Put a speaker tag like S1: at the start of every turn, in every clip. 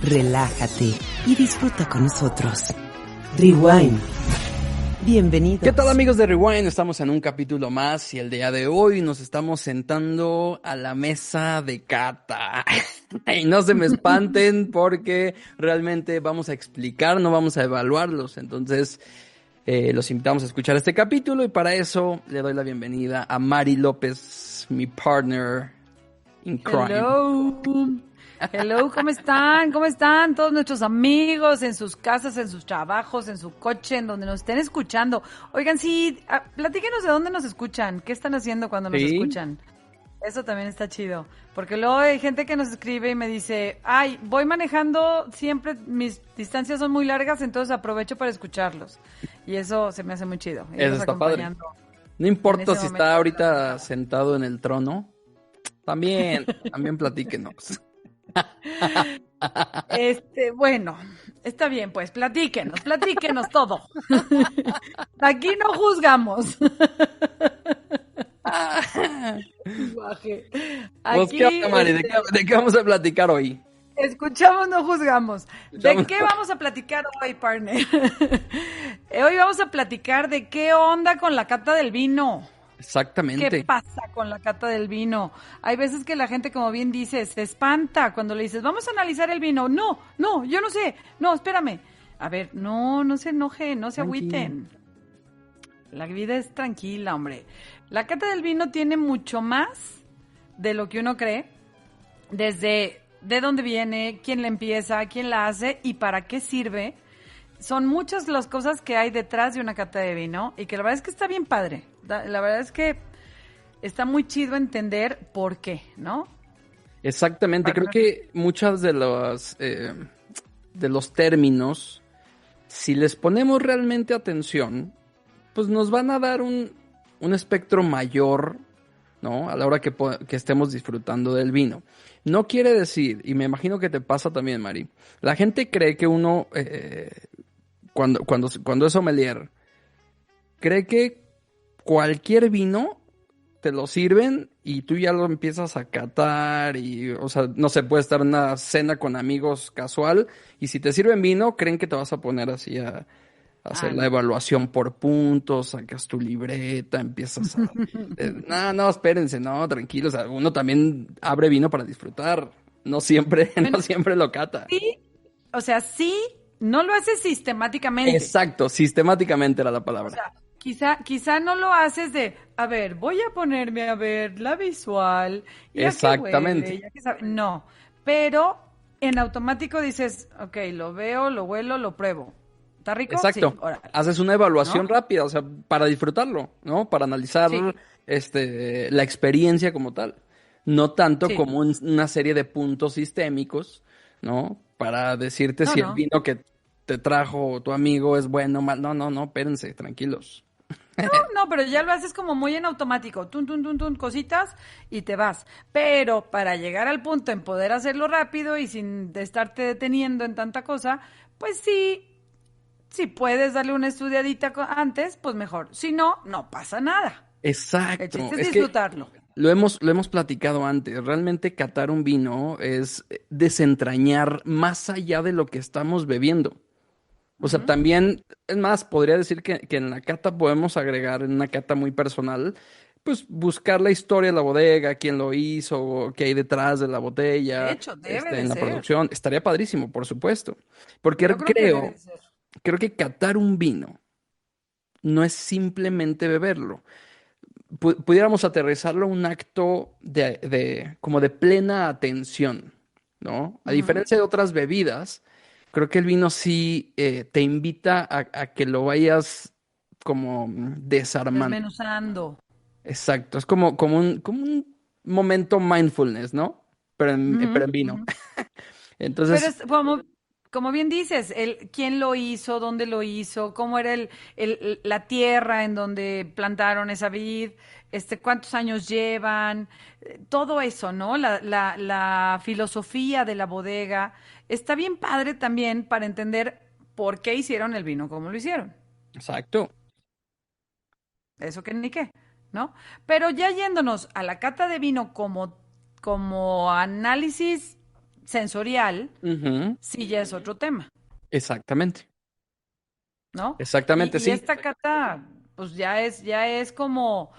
S1: relájate y disfruta con nosotros. Rewind. Bienvenidos.
S2: ¿Qué tal, amigos de Rewind? Estamos en un capítulo más y el día de hoy nos estamos sentando a la mesa de cata. Y no se me espanten porque realmente vamos a explicar, no vamos a evaluarlos. Entonces, los invitamos a escuchar este capítulo y para eso le doy la bienvenida a Mari López, mi partner in crime.
S3: Hello. Hello, ¿cómo están? ¿Cómo están todos nuestros amigos en sus casas, en sus trabajos, en su coche, en donde nos estén escuchando? Oigan, sí, platíquenos de dónde nos escuchan, qué están haciendo cuando nos escuchan. Eso también está chido, porque luego hay gente que nos escribe y me dice, ay, voy manejando, siempre mis distancias son muy largas, entonces aprovecho para escucharlos. Y eso se me hace muy chido.
S2: Eso está padre. No importa si está ahorita sentado en el trono, también platíquenos.
S3: Bueno, está bien, pues, platíquenos todo. Aquí no juzgamos.
S2: Pues, ¿qué onda, Mari? ¿De qué vamos a platicar hoy?
S3: Escuchamos, no juzgamos. ¿De qué vamos a platicar hoy, partner? Hoy vamos a platicar de qué onda con la cata del vino.
S2: Exactamente.
S3: ¿Qué pasa con la cata del vino? Hay veces que la gente, como bien dice, se espanta cuando le dices, vamos a analizar el vino. No, yo no sé. No, espérame. A ver, no se enojen, no se agüiten. La vida es tranquila, hombre. La cata del vino tiene mucho más de lo que uno cree, desde de dónde viene, quién la empieza, quién la hace y para qué sirve. Son muchas las cosas que hay detrás de una cata de vino y que la verdad es que está bien padre. La verdad es que está muy chido entender por qué, ¿no?
S2: Exactamente. Creo que muchas de los términos, si les ponemos realmente atención, pues nos van a dar un espectro mayor, ¿no? A la hora que estemos disfrutando del vino. No quiere decir, y me imagino que te pasa también, Mari, la gente cree que uno, cuando es sommelier, cree que cualquier vino te lo sirven y tú ya lo empiezas a catar y, o sea, no se puede estar en una cena con amigos casual y si te sirven vino, creen que te vas a poner así a hacer la evaluación por puntos, sacas tu libreta, empiezas a... no, espérense, no, tranquilos, o sea, uno también abre vino para disfrutar, no siempre lo cata.
S3: Sí, o sea, sí, no lo haces sistemáticamente.
S2: Exacto, sistemáticamente era la palabra.
S3: O sea, quizá no lo haces de, a ver, voy a ponerme a ver la visual.
S2: Exactamente.
S3: Ya que sabe. No, pero en automático dices, ok, lo veo, lo huelo, lo pruebo. ¿Está rico?
S2: Exacto.
S3: Sí, órale.
S2: Haces una evaluación rápida, o sea, para disfrutarlo, ¿no? Para analizar la experiencia como tal. No tanto como una serie de puntos sistémicos, ¿no? Para decirte si el vino que te trajo tu amigo es bueno o mal. No, espérense, tranquilos.
S3: No, pero ya lo haces como muy en automático, tun, cositas y te vas. Pero para llegar al punto en poder hacerlo rápido y sin estarte deteniendo en tanta cosa, pues sí, si puedes darle una estudiadita antes, pues mejor. Si no, no pasa nada.
S2: Exacto.
S3: El chiste es disfrutarlo.
S2: Lo hemos platicado antes. Realmente catar un vino es desentrañar más allá de lo que estamos bebiendo. O sea, también, es más, podría decir que en la cata podemos agregar, en una cata muy personal, pues buscar la historia de la bodega, quién lo hizo, qué hay detrás de la botella,
S3: De hecho, debe de
S2: en la
S3: ser.
S2: producción. Estaría padrísimo, por supuesto. Porque
S3: Yo creo que debe de ser.
S2: creo que catar un vino no es simplemente beberlo. Pudiéramos aterrizarlo a un acto como de plena atención, ¿no? A diferencia de otras bebidas, creo que el vino sí te invita a que lo vayas como desarmando.
S3: Desmenuzando.
S2: Exacto, es como un momento mindfulness, ¿no? Pero en vino. Entonces,
S3: Pero es como bien dices, quién lo hizo, dónde lo hizo, cómo era la tierra en donde plantaron esa vid, cuántos años llevan, todo eso, ¿no? La filosofía de la bodega. Está bien padre también para entender por qué hicieron el vino como lo hicieron.
S2: exacto.
S3: Eso que ni qué, ¿no? Pero ya yéndonos a la cata de vino como análisis sensorial,
S2: Ujú.
S3: sí ya es otro tema,
S2: Exactamente.
S3: ¿no?
S2: Exactamente,
S3: Y
S2: sí.
S3: esta cata, pues ya es como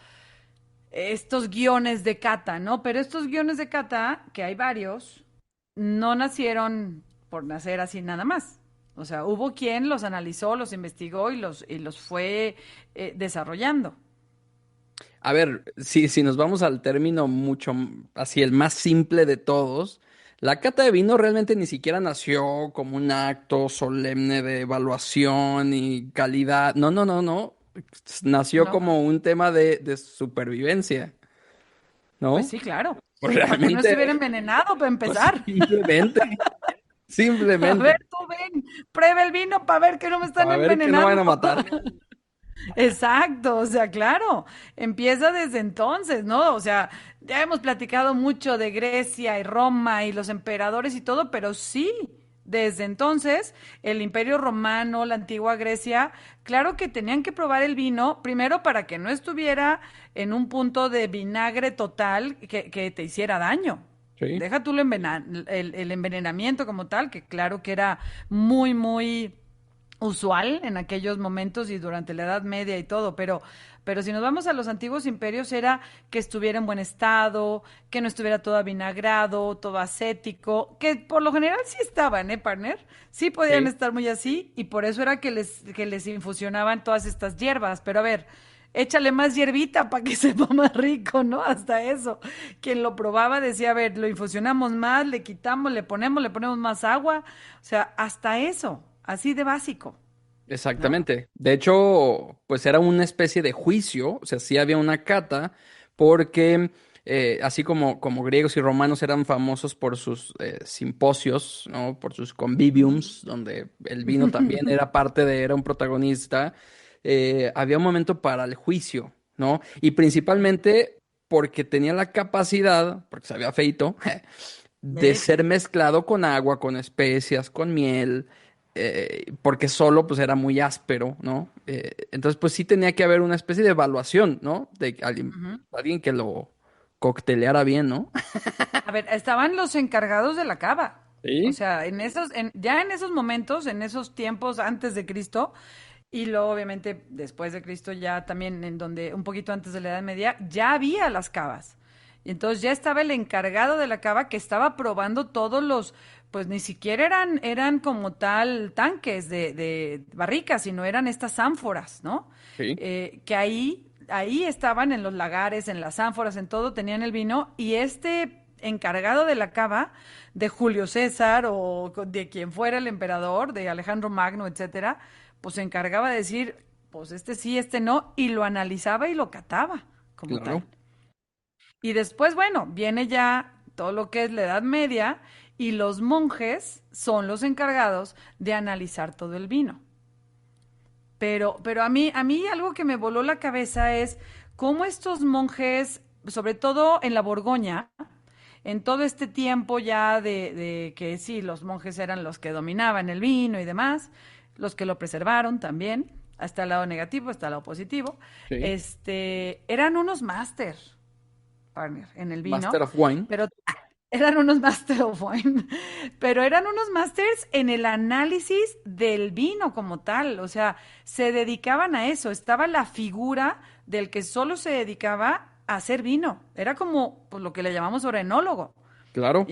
S3: estos guiones de cata, ¿no? Pero estos guiones de cata, que hay varios, no nacieron por nacer así nada más. O sea, hubo quien los analizó, los investigó y los fue desarrollando.
S2: A ver, si nos vamos al término así el más simple de todos, la cata de vino realmente ni siquiera nació como un acto solemne de evaluación y calidad. No, no, no, no. Nació
S3: ¿No?
S2: como un tema de supervivencia,
S3: Pues
S2: ¿no?
S3: sí, claro.
S2: Pues
S3: Para que no estuviera
S2: realmente,
S3: envenenado, para
S2: pues
S3: empezar.
S2: simplemente,
S3: A ver,
S2: simplemente,
S3: tú ven, prueba el vino para ver que no me están
S2: para ver que no van
S3: envenenando.
S2: a matar.
S3: Exacto, o sea, claro, empieza desde entonces, ¿no? O sea, ya hemos platicado mucho de Grecia y Roma y los emperadores y todo, pero sí, desde entonces, el Imperio Romano, la antigua Grecia, claro que tenían que probar el vino, primero para que no estuviera en un punto de vinagre total que te hiciera daño.
S2: Sí.
S3: Deja tú el envenenamiento como tal, que claro que era muy usual en aquellos momentos y durante la Edad Media y todo, pero si nos vamos a los antiguos imperios era que estuviera en buen estado, que no estuviera todo avinagrado, todo acético, que por lo general sí estaban, partner? Sí podían
S2: Sí.
S3: estar muy así y por eso era que les infusionaban todas estas hierbas, pero a ver, échale más hierbita para que sepa más rico, ¿no? Hasta eso. Quien lo probaba decía, a ver, lo infusionamos más, le quitamos, le ponemos más agua. O sea, hasta eso, así de básico, ¿no?
S2: Exactamente. De hecho, pues era una especie de juicio, o sea, sí había una cata, porque así como griegos y romanos eran famosos por sus simposios, ¿no? Por sus conviviums, donde el vino también era era un protagonista, había un momento para el juicio, ¿no? Y principalmente porque tenía la capacidad, porque sabía feito, de ser
S3: Sí.
S2: mezclado con agua, con especias, con miel, porque solo pues era muy áspero, ¿no? Entonces pues sí tenía que haber una especie de evaluación, ¿no? De
S3: Ujú.
S2: alguien que lo cocteleara bien, ¿no?
S3: A ver, estaban los encargados de la cava. O
S2: Sí.
S3: sea, ya en esos momentos, en esos tiempos antes de Cristo, y luego obviamente después de Cristo ya también en donde un poquito antes de la Edad Media, ya había las cavas. Y entonces ya estaba el encargado de la cava que estaba probando todos los, pues ni siquiera eran como tal tanques de barricas, sino eran estas ánforas, ¿no?
S2: Sí,
S3: Que ahí estaban en los lagares, en las ánforas, en todo, tenían el vino, y este encargado de la cava, de Julio César o de quien fuera el emperador, de Alejandro Magno, etcétera, pues se encargaba de decir, pues este sí, este no, y lo analizaba y lo cataba como tal.
S2: claro,
S3: Y después, bueno, viene ya todo lo que es la Edad Media y los monjes son los encargados de analizar todo el vino. Pero a mí algo que me voló la cabeza es cómo estos monjes, sobre todo en la Borgoña, en todo este tiempo ya de que sí, los monjes eran los que dominaban el vino y demás, los que lo preservaron también, hasta el lado negativo, hasta el lado positivo,
S2: sí.
S3: eran unos máster, partner, en el
S2: Master
S3: vino,
S2: of Wine,
S3: pero eran unos Master of Wine, pero eran unos Masters en el análisis del vino como tal, o sea, se dedicaban a eso, estaba la figura del que solo se dedicaba a hacer vino, era como pues, lo que le llamamos ahora enólogo, y
S2: claro,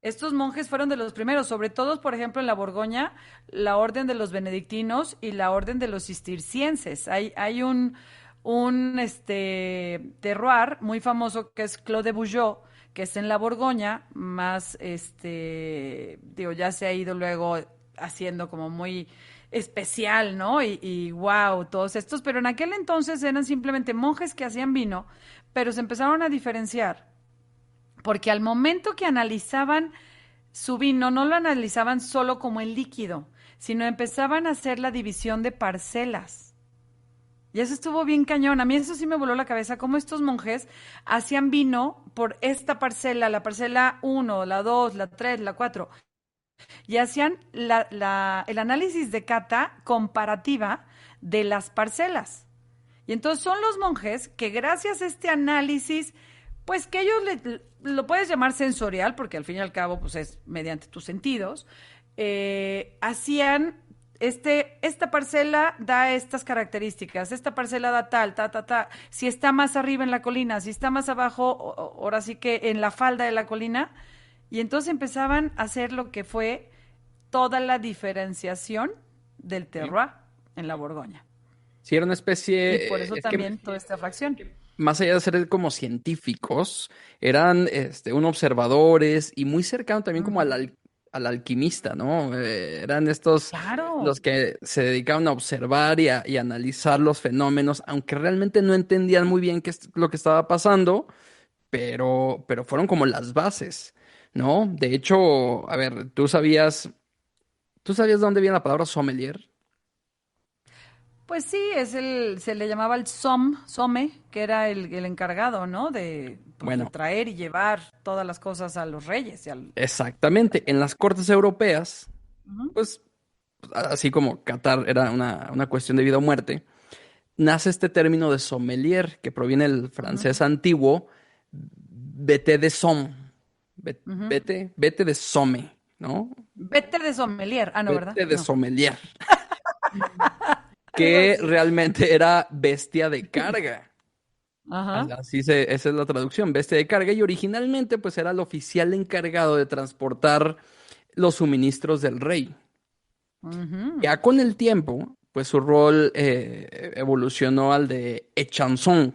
S3: estos monjes fueron de los primeros, sobre todo, por ejemplo, en la Borgoña, la orden de los benedictinos y la orden de los cistercienses. Hay un terroir muy famoso que es Clos de Bougeot, que está en la Borgoña, más, digo, ya se ha ido luego haciendo como muy especial, ¿no? Y wow, todos estos, pero en aquel entonces eran simplemente monjes que hacían vino, pero se empezaron a diferenciar porque al momento que analizaban su vino, no lo analizaban solo como el líquido, sino empezaban a hacer la división de parcelas. Y eso estuvo bien cañón. A mí eso sí me voló la cabeza, cómo estos monjes hacían vino por esta parcela, la parcela uno, la 2, la 3, la 4, y hacían el análisis de cata comparativa de las parcelas. Y entonces son los monjes que gracias a este análisis pues que ellos lo puedes llamar sensorial, porque al fin y al cabo, pues es mediante tus sentidos, hacían esta parcela da estas características, esta parcela da tal, si está más arriba en la colina, si está más abajo, ahora sí que en la falda de la colina, y entonces empezaban a hacer lo que fue toda la diferenciación del terroir en la Borgoña.
S2: Sí, era una especie...
S3: Y por eso también toda esta fracción.
S2: Más allá de ser como científicos, eran unos observadores y muy cercano también como al alquimista, ¿no? Eran estos
S3: Claro.
S2: los que se dedicaban a observar y analizar los fenómenos, aunque realmente no entendían muy bien qué es lo que estaba pasando, pero fueron como las bases, ¿no? De hecho, a ver, ¿tú sabías de dónde viene la palabra sommelier?
S3: Pues sí, se le llamaba el some, que era el encargado, ¿no? De, pues, de
S2: Bueno,
S3: traer y llevar todas las cosas a los reyes y al...
S2: exactamente. En las cortes europeas,
S3: Ujú,
S2: pues así como Qatar era una cuestión de vida o muerte, nace este término de sommelier, que proviene del
S3: ujú,
S2: francés antiguo, vete de somme,
S3: ujú.
S2: vete de somme, ¿no?
S3: Vete de sommelier. Ah, no, ¿verdad?
S2: Vete de
S3: No.
S2: sommelier,
S3: Algo
S2: que
S3: así.
S2: realmente era bestia de carga.
S3: Ajá.
S2: Esa es la traducción, bestia de carga, y originalmente pues era el oficial encargado de transportar los suministros del rey.
S3: Ujú,
S2: Ya con el tiempo, pues su rol evolucionó al de echanson,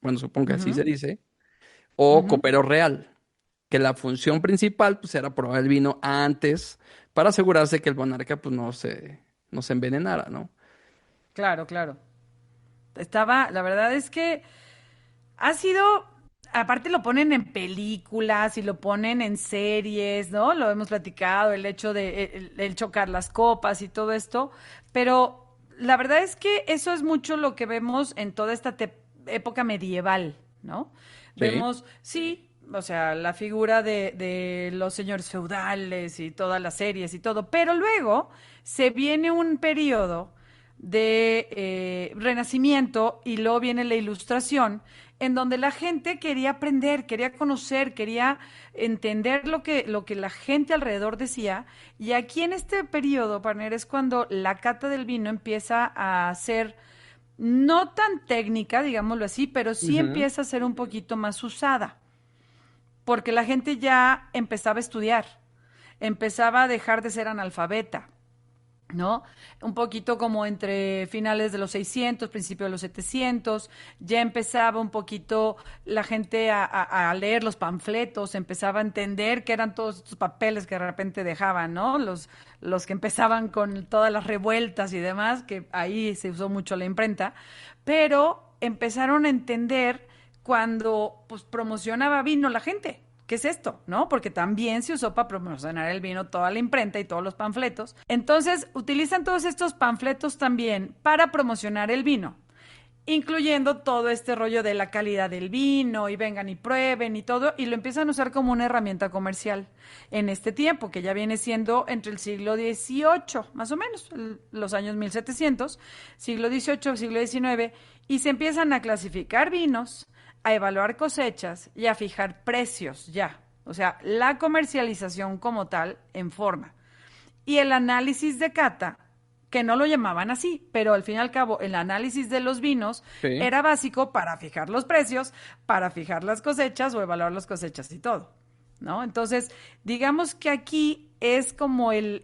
S2: bueno, supongo que así se
S3: ujú,
S2: dice, o
S3: ujú.
S2: copero real, que la función principal pues era probar el vino antes para asegurarse que el monarca pues no se envenenara, ¿no?
S3: Claro, claro. La verdad es que ha sido, aparte lo ponen en películas y lo ponen en series, ¿no? Lo hemos platicado, el hecho de el chocar las copas y todo esto, pero la verdad es que eso es mucho lo que vemos en toda esta época medieval, ¿no?
S2: Sí.
S3: Vemos, sí, o sea, la figura de los señores feudales y todas las series y todo, pero luego se viene un periodo de renacimiento y luego viene la ilustración en donde la gente quería aprender, quería conocer, quería entender lo que la gente alrededor decía. Y aquí en este periodo, partner, es cuando la cata del vino empieza a ser no tan técnica, digámoslo así, pero sí
S2: Ujú.
S3: empieza a ser un poquito más usada, porque la gente ya empezaba a estudiar, empezaba a dejar de ser analfabeta, ¿no? Un poquito como entre finales de los 600, principios de los 700, ya empezaba un poquito la gente a leer los panfletos, empezaba a entender que eran todos estos papeles que de repente dejaban, ¿no? Los que empezaban con todas las revueltas y demás, que ahí se usó mucho la imprenta, pero empezaron a entender cuando pues promocionaba vino la gente. ¿Qué es esto? ¿No? Porque también se usó para promocionar el vino toda la imprenta y todos los panfletos. Entonces, utilizan todos estos panfletos también para promocionar el vino, incluyendo todo este rollo de la calidad del vino y vengan y prueben y todo, y lo empiezan a usar como una herramienta comercial en este tiempo, que ya viene siendo entre el siglo XVIII, más o menos, los años 1700, siglo XVIII, siglo XIX, y se empiezan a clasificar vinos, a evaluar cosechas y a fijar precios ya. O sea, la comercialización como tal en forma. Y el análisis de cata, que no lo llamaban así, pero al fin y al cabo el análisis de los vinos
S2: Sí.
S3: era básico para fijar los precios, para fijar las cosechas o evaluar las cosechas y todo, ¿no? Entonces, digamos que aquí es como el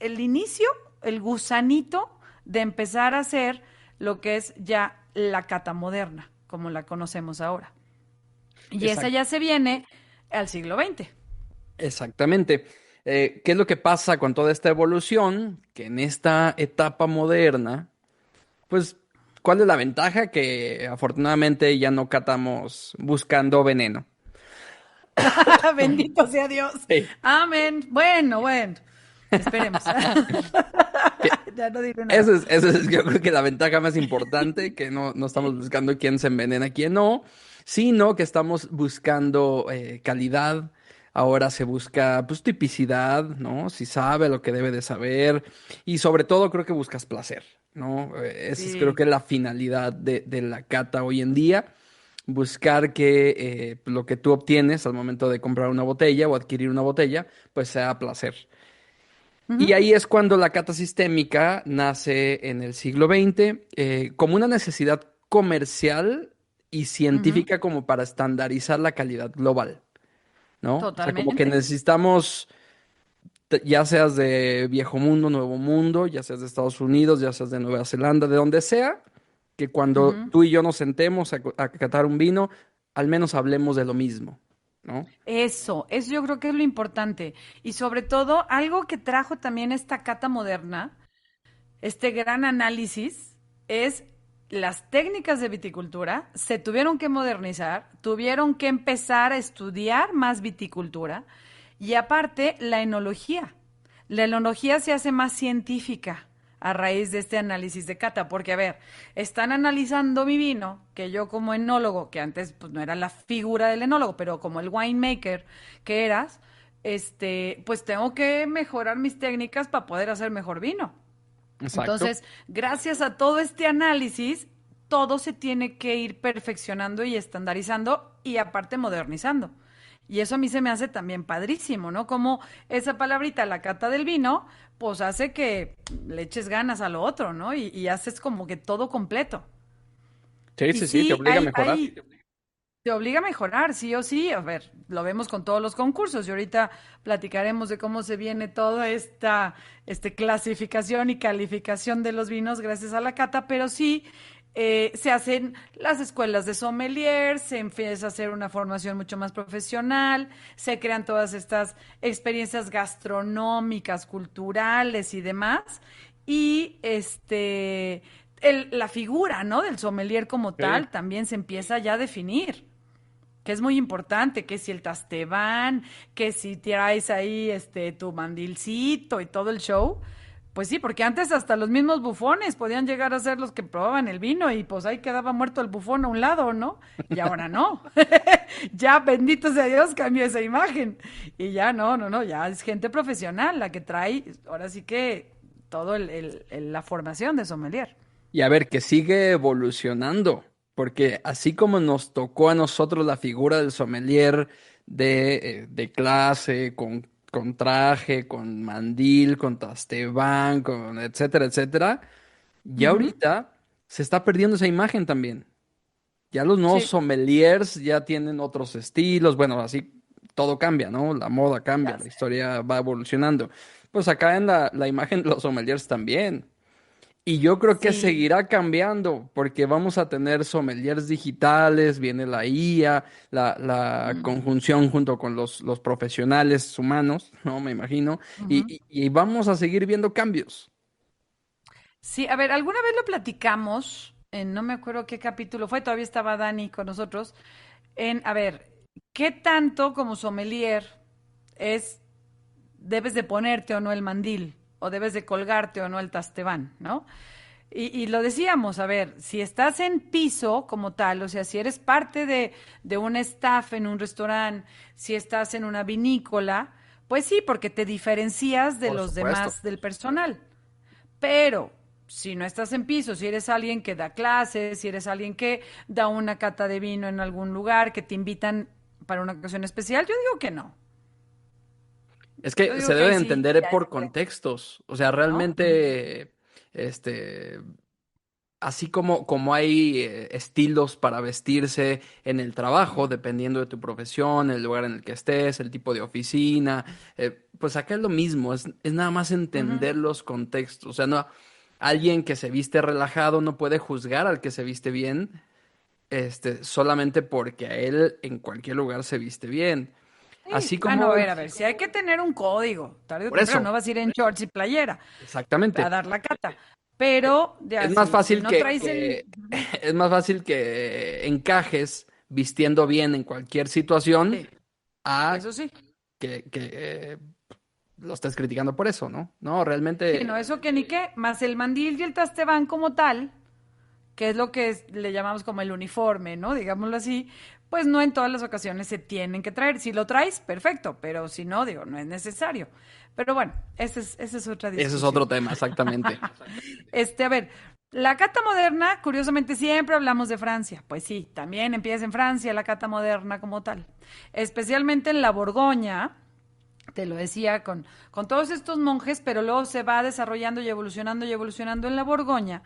S3: inicio, el gusanito de empezar a hacer lo que es ya la cata moderna, como la conocemos ahora. Y esa
S2: Exact-
S3: ya se viene al siglo XX.
S2: Exactamente. ¿Qué es lo que pasa con toda esta evolución? Que en esta etapa moderna, pues, ¿cuál es la ventaja? Que afortunadamente ya no catamos buscando veneno.
S3: Bendito sea Dios.
S2: Sí.
S3: Amén. Bueno, bueno. Esperemos.
S2: Que
S3: Ya no diré nada.
S2: esa es yo creo que la ventaja más importante, que no estamos buscando quién se envenena, quién no, sino que estamos buscando calidad. Ahora se busca, pues, tipicidad, ¿no? Si sabe lo que debe de saber. Y sobre todo creo que buscas placer, ¿no? Esa es creo
S3: Sí.
S2: que la finalidad de la cata hoy en día. buscar que lo que tú obtienes al momento de comprar una botella o adquirir una botella, pues sea placer. Y
S3: Ujú,
S2: ahí es cuando la cata sistémica nace en el siglo XX como una necesidad comercial y
S3: ujú,
S2: científica como para estandarizar la calidad global, ¿no? O sea, como que
S3: totalmente.
S2: necesitamos, ya seas de Viejo Mundo, Nuevo Mundo, ya seas de Estados Unidos, ya seas de Nueva Zelanda, de donde sea, que cuando
S3: Ujú.
S2: tú y yo nos sentemos a catar un vino, al menos hablemos de lo mismo, ¿no?
S3: Eso yo creo que es lo importante. Y sobre todo, algo que trajo también esta cata moderna, este gran análisis, es las técnicas de viticultura se tuvieron que modernizar, tuvieron que empezar a estudiar más viticultura y aparte la enología. La enología se hace más científica a raíz de este análisis de cata, porque a ver, están analizando mi vino, que yo como enólogo, que antes pues no era la figura del enólogo, pero como el winemaker que eras, pues tengo que mejorar mis técnicas para poder hacer mejor vino.
S2: Exacto.
S3: Entonces, gracias a todo este análisis, todo se tiene que ir perfeccionando y estandarizando y aparte modernizando. Y eso a mí se me hace también padrísimo, ¿no? Como esa palabrita, la cata del vino, pues hace que le eches ganas a lo otro, ¿no? Y haces como que todo completo.
S2: Sí,
S3: Y
S2: sí, sí, te
S3: sí,
S2: obliga a mejorar.
S3: te obliga a mejorar, sí o sí. A ver, lo vemos con todos los concursos y ahorita platicaremos de cómo se viene toda esta clasificación y calificación de los vinos gracias a la cata, pero sí se hacen las escuelas de sommelier, se empieza a hacer una formación mucho más profesional, se crean todas estas experiencias gastronómicas, culturales y demás. Y la figura, ¿no? Del sommelier como
S2: Sí.
S3: tal también se empieza ya a definir, que es muy importante, que si el tastebán, que si traes ahí tu mandilcito y todo el show. Pues sí, porque antes hasta los mismos bufones podían llegar a ser los que probaban el vino y pues ahí quedaba muerto el bufón a un lado, ¿no? Y ahora no. Ya, bendito sea Dios, cambió esa imagen. Y ya no, no, no, ya es gente profesional la que trae, ahora sí que todo la formación de sommelier.
S2: Y a ver, que sigue evolucionando, porque así como nos tocó a nosotros la figura del sommelier de clase, con traje, con mandil, con tastebán, con etcétera, etcétera, ya
S3: Ujú.
S2: ahorita se está perdiendo esa imagen también. Ya los nuevos
S3: Sí,
S2: sommeliers ya tienen otros estilos, bueno, así todo cambia, ¿no? La moda cambia,
S3: ya
S2: la
S3: sé.
S2: historia va evolucionando. Pues acá en la imagen de los sommeliers también. Y yo creo que
S3: Sí.
S2: seguirá cambiando porque vamos a tener sommeliers digitales, viene la IA, la
S3: Mm,
S2: conjunción junto con los profesionales humanos, ¿no? Me imagino.
S3: ujú.
S2: Y vamos a seguir viendo cambios.
S3: Sí, a ver, alguna vez lo platicamos, no me acuerdo qué capítulo fue, todavía estaba Dani con nosotros, a ver, ¿qué tanto como sommelier es, debes de ponerte o no el mandil, o debes de colgarte o no el tastebán, ¿no? Y lo decíamos, a ver, si estás en piso como tal, o sea, si eres parte de un staff en un restaurante, si estás en una vinícola, pues sí, porque te diferencias de
S2: Por
S3: los
S2: supuesto.
S3: demás del personal. Pero si no estás en piso, si eres alguien que da clases, si eres alguien que da una cata de vino en algún lugar, que te invitan para una ocasión especial, yo digo que no.
S2: Es
S3: Yo
S2: que se
S3: digo que
S2: debe
S3: ahí
S2: de
S3: sí,
S2: entender
S3: ya
S2: por
S3: depende,
S2: contextos. O sea,
S3: ¿no? Ujú,
S2: realmente, este, así como hay estilos para vestirse en el trabajo, dependiendo de tu profesión, el lugar en el que estés, el tipo de oficina, pues acá es lo mismo, es nada más
S3: ujú.
S2: entender los contextos. O sea, no, alguien que se viste relajado no puede juzgar al que se viste bien, solamente porque a él en cualquier lugar se viste bien.
S3: Sí.
S2: Así
S3: Ah, no,
S2: como,
S3: a ver, si hay que tener un código, tarde o
S2: por
S3: temprano,
S2: eso,
S3: no vas a ir en shorts y playera a
S2: exactamente.
S3: dar la cata. Pero,
S2: Es
S3: ya,
S2: más
S3: si
S2: fácil
S3: no traes el...
S2: es más fácil que encajes vistiendo bien en cualquier situación
S3: Sí,
S2: a
S3: eso sí.
S2: que lo estés criticando por eso, ¿no? No,
S3: Sí, no,
S2: realmente,
S3: eso que ni qué, más el mandil y el tastebán como tal, que es lo que le llamamos como el uniforme, ¿no? Digámoslo así, pues no en todas las ocasiones se tienen que traer. Si lo traes, perfecto, pero si no, digo, no es necesario. Pero bueno, esa es otra discusión.
S2: Ese es otro tema, exactamente.
S3: A ver, la cata moderna, curiosamente, siempre hablamos de Francia. Pues sí, también empieza en Francia la cata moderna como tal. Especialmente en la Borgoña, te lo decía, con todos estos monjes, pero luego se va desarrollando y evolucionando en la Borgoña.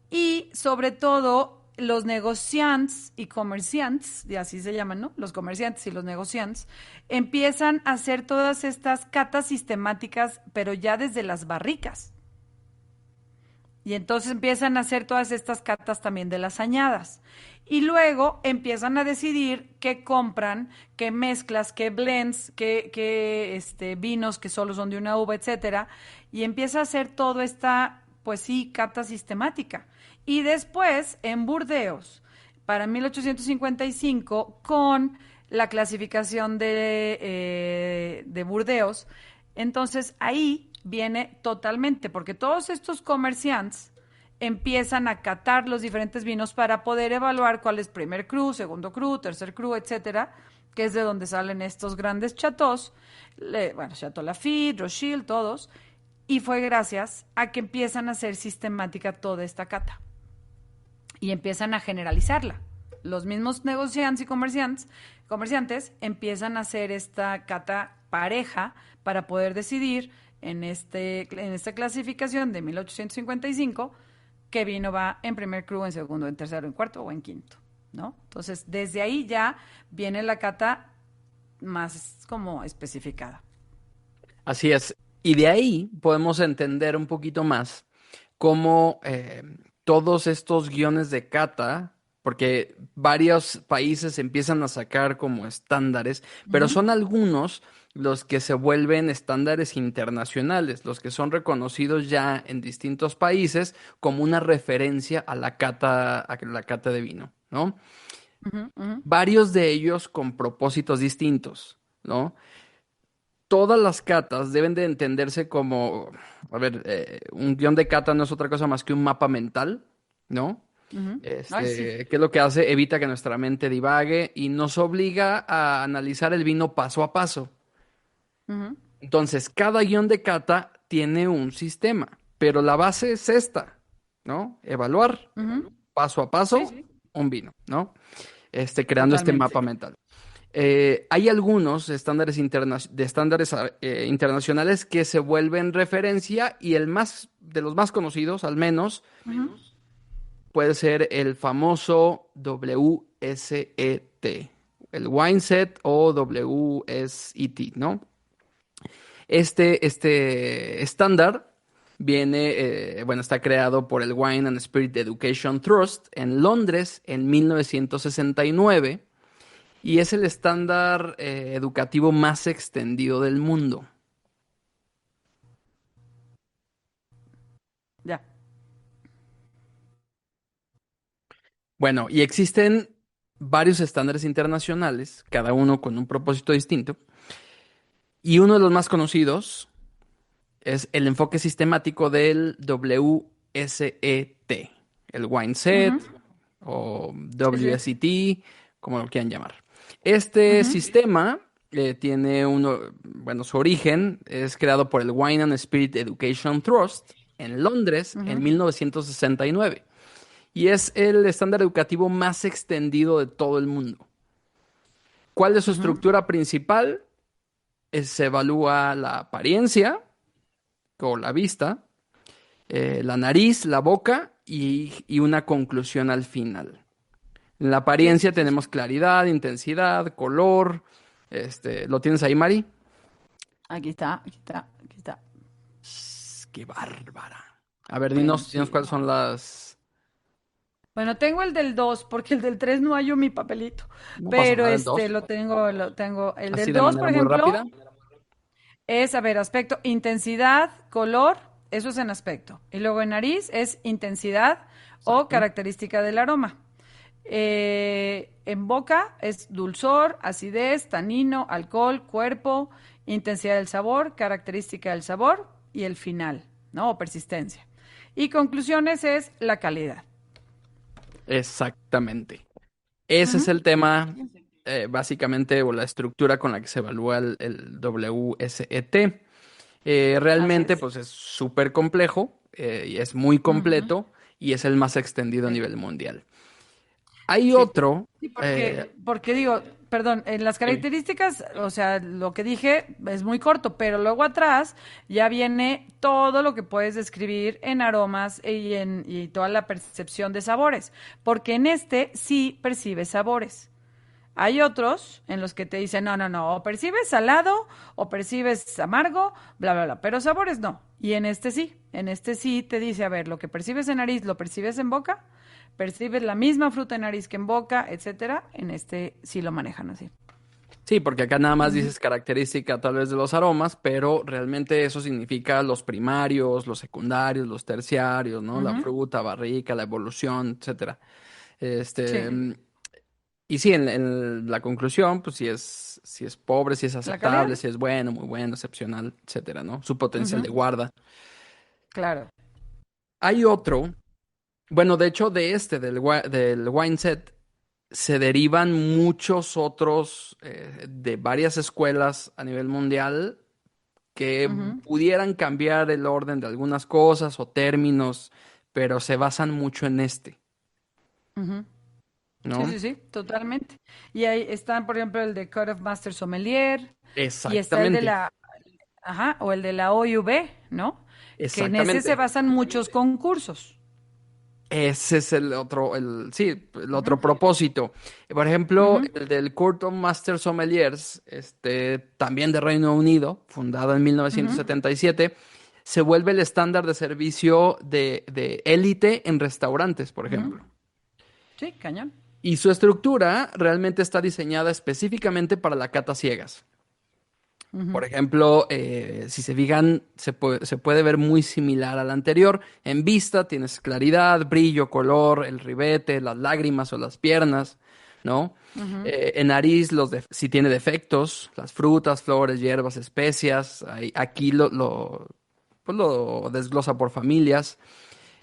S3: Y sobre todo los negociantes y comerciantes, y así se llaman, ¿no? Los comerciantes y los negociantes, empiezan a hacer todas estas catas sistemáticas, pero ya desde las barricas. Y entonces empiezan a hacer todas estas catas también de las añadas. Y luego empiezan a decidir qué compran, qué mezclas, qué blends, qué vinos que solo son de una uva, etcétera. Y empieza a hacer toda esta, pues sí, cata sistemática. Y después, en Burdeos, para 1855, con la clasificación de Burdeos, entonces ahí viene totalmente, porque todos estos comerciantes empiezan a catar los diferentes vinos para poder evaluar cuál es primer cru, segundo cru, tercer cru, etcétera, que es de donde salen estos grandes chateaux, Chateau Lafite, Rothschild, todos, y fue gracias a que empiezan a hacer sistemática toda esta cata y empiezan a generalizarla. Los mismos negociantes y comerciantes empiezan a hacer esta cata pareja para poder decidir en esta clasificación de 1855 qué vino va en primer cru, en segundo, en tercero, en cuarto o en quinto, ¿no? Entonces, desde ahí ya viene la cata más como especificada.
S2: Así es. Y de ahí podemos entender un poquito más cómo todos estos guiones de cata, porque varios países empiezan a sacar como estándares, pero son algunos los que se vuelven estándares internacionales, los que son reconocidos ya en distintos países como una referencia a la cata de vino, ¿no? Varios de ellos con propósitos distintos, ¿no? Todas las catas deben de entenderse como, un guión de cata no es otra cosa más que un mapa mental, ¿no?
S3: Ay, sí.
S2: ¿Qué es lo que hace? Evita que nuestra mente divague y nos obliga a analizar el vino paso a paso. Entonces, cada guión de cata tiene un sistema, pero la base es esta, ¿no? Evaluar paso a paso un vino, ¿no? Creando este mapa mental. Hay algunos estándares internacionales que se vuelven referencia y de los más conocidos, al menos, puede ser el famoso WSET, el WineSet o WSET, ¿no? Este estándar está creado por el Wine and Spirit Education Trust en Londres en 1969 y es el estándar educativo más extendido del mundo.
S3: Ya.
S2: Bueno, y existen varios estándares internacionales, cada uno con un propósito distinto. Y uno de los más conocidos es el enfoque sistemático del WSET, el WineSet o WSET, como lo quieran llamar. Este sistema tiene su origen es creado por el Wine and Spirit Education Trust en Londres en 1969 y es el estándar educativo más extendido de todo el mundo. ¿Cuál es su estructura principal? Se evalúa la apariencia o la vista, la nariz, la boca y una conclusión al final. En la apariencia tenemos claridad, intensidad, color. ¿Lo tienes ahí, Mari?
S3: Aquí está.
S2: ¡Qué bárbara! A ver, dinos cuáles son las...
S3: Bueno, tengo el del 2, porque el del 3 no hallo mi papelito.
S2: No pasa
S3: Pero
S2: nada, el 2.
S3: lo tengo. El
S2: Así
S3: del
S2: de
S3: 2,
S2: manera
S3: por
S2: muy
S3: ejemplo,
S2: rápida.
S3: es, aspecto, intensidad, color, eso es en aspecto. Y luego en nariz es intensidad o característica del aroma. En boca es dulzor, acidez, tanino, alcohol, cuerpo, intensidad del sabor, característica del sabor y el final, ¿no? O persistencia. Y conclusiones es la calidad.
S2: Exactamente. Ese es
S3: Ujú.
S2: el tema, básicamente, o la estructura con la que se evalúa el WSET.
S3: Así
S2: Realmente,
S3: es.
S2: pues es súper complejo y es muy
S3: Ujú.
S2: completo y es el más extendido a
S3: Sí.
S2: nivel mundial. Hay
S3: Sí.
S2: otro,
S3: Sí,
S2: eh,
S3: porque digo, perdón, en las
S2: dime.
S3: características, o sea, lo que dije es muy corto, pero luego atrás ya viene todo lo que puedes describir en aromas y toda la percepción de sabores, porque en este sí percibes sabores. Hay otros en los que te dicen, no, no, no, o percibes salado o percibes amargo, bla, bla, bla, pero sabores no. Y en este sí te dice, a ver, lo que percibes en nariz, lo percibes en boca, percibes la misma fruta en nariz que en boca, etcétera. En este sí lo manejan así.
S2: Sí, porque acá nada más
S3: Ujú,
S2: dices característica tal vez de los aromas, pero realmente eso significa los primarios, los secundarios, los terciarios, ¿no? La
S3: ujú.
S2: fruta, barrica, la evolución, etcétera. Este,
S3: Sí.
S2: y sí, en la conclusión, pues si es pobre, si es
S3: La calidad.
S2: aceptable, si es bueno, muy bueno, excepcional, etcétera, ¿no? Su potencial de
S3: Ujú,
S2: guarda.
S3: claro.
S2: Hay otro, bueno, de hecho, del wine set se derivan muchos otros de varias escuelas a nivel mundial que
S3: Ujú,
S2: pudieran cambiar el orden de algunas cosas o términos, pero se basan mucho en este,
S3: ujú. Sí,
S2: ¿no?
S3: sí, sí, totalmente. Y ahí están, por ejemplo, el de Code of Master Sommelier y está el de
S2: Exactamente,
S3: la ajá, o el de la OIV, ¿no? Que en ese se
S2: exactamente.
S3: basan muchos concursos.
S2: Ese es sí, el
S3: Ujú,
S2: otro propósito. Por ejemplo,
S3: ujú,
S2: el del Court of Master Sommeliers, también de Reino Unido, fundado en
S3: ujú,
S2: 1977, se vuelve el estándar de servicio de élite en restaurantes, por
S3: ujú.
S2: ejemplo.
S3: Sí, cañón.
S2: Y su estructura realmente está diseñada específicamente para la cata ciegas.
S3: Ujú,
S2: Por ejemplo, si se fijan, se puede ver muy similar al anterior. En vista tienes claridad, brillo, color, el ribete, las lágrimas o las piernas, ¿no?
S3: ujú,
S2: En nariz, si tiene defectos, las frutas, flores, hierbas, especias. Aquí pues lo desglosa por familias.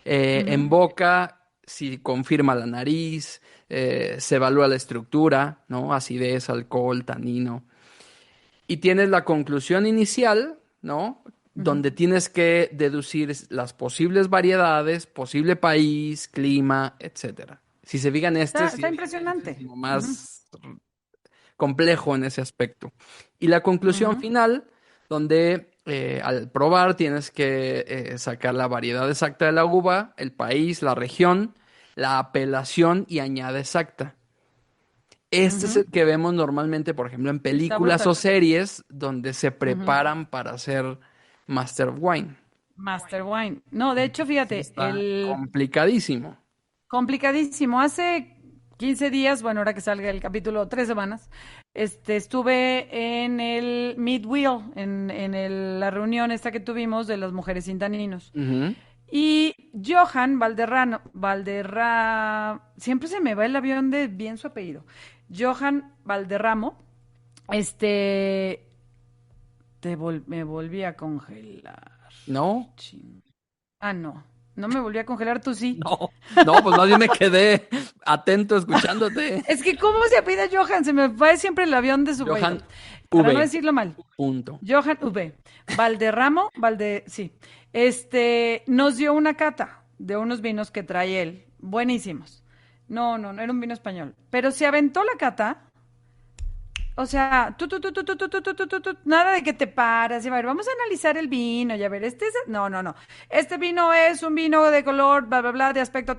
S2: En
S3: ujú,
S2: boca, si confirma la nariz, se evalúa la estructura, ¿no? Acidez, alcohol, tanino. Y tienes la conclusión inicial, ¿no?
S3: ujú.
S2: Donde tienes que deducir las posibles variedades, posible país, clima, etcétera. Si se fijan, sí
S3: Está
S2: es
S3: impresionante.
S2: muchísimo
S3: Ujú,
S2: más complejo en ese aspecto. Y la conclusión
S3: ujú,
S2: final, donde al probar tienes que sacar la variedad exacta de la uva, el país, la región, la apelación y añada exacta. Este es
S3: ujú.
S2: el que vemos normalmente, por ejemplo, en
S3: Está
S2: películas o
S3: brutal.
S2: series donde se
S3: Ujú.
S2: preparan para hacer Master of Wine.
S3: Master Wine. No, de hecho,
S2: Sí
S3: fíjate,
S2: está
S3: el
S2: complicadísimo.
S3: complicadísimo. Hace 15 días, bueno, ahora que salga el capítulo, 3 semanas, estuve en el Midwheel, la reunión esta que tuvimos de las mujeres sin taninos.
S2: Ujú.
S3: Y Johan siempre se me va el avión de bien su apellido. Johan Valderramo, este, me volví a congelar.
S2: ¿No?
S3: Chin. Ah, no, no me volví a congelar, tú sí.
S2: No, no, pues más bien me quedé atento escuchándote.
S3: Es que, ¿cómo se apellida Johan? Se me va siempre el avión de su apellido.
S2: Johan
S3: Para no
S2: V.
S3: decirlo mal.
S2: Punto.
S3: Johan V. Valderramo, sí. Nos dio una cata de unos vinos que trae él. Buenísimos. No, no, no era un vino español. Pero se aventó la cata. O sea, nada de que te paras y a ver, vamos a analizar el vino y a ver, no, no, no. Este vino es un vino de color, bla, bla, bla, de aspecto,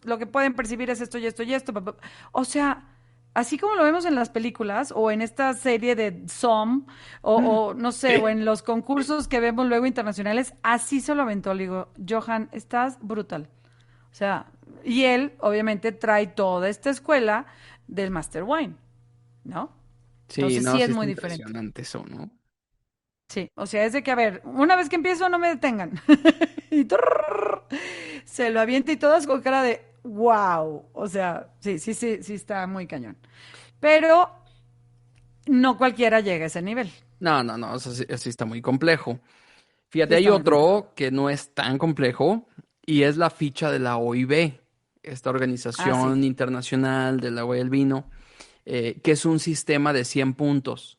S3: lo que pueden percibir es esto y esto y esto. Bla, bla. O sea, así como lo vemos en las películas o en esta serie de Som o no sé, o
S2: ¿Qué?
S3: en los concursos que vemos luego internacionales, así se lo aventó. Le digo, Johan, estás brutal. O sea, y él obviamente trae toda esta escuela del Master Wine. ¿No?
S2: Sí,
S3: Entonces
S2: no,
S3: sí es
S2: sí está
S3: muy diferente.
S2: impresionante eso, ¿no?
S3: Sí, o sea, es de que, a ver, una vez que empiezo no me detengan. Y se lo avienta y todas con cara de wow. O sea, sí, sí, sí, sí está muy cañón. Pero no cualquiera llega a ese nivel.
S2: No, no, no, eso sí está muy complejo.
S3: Sí
S2: Fíjate, hay
S3: está muy complejo.
S2: otro que no es tan complejo y es la ficha de la OIB. esta
S3: Ah, sí.
S2: organización internacional del agua y el vino, que es un sistema de 100 puntos.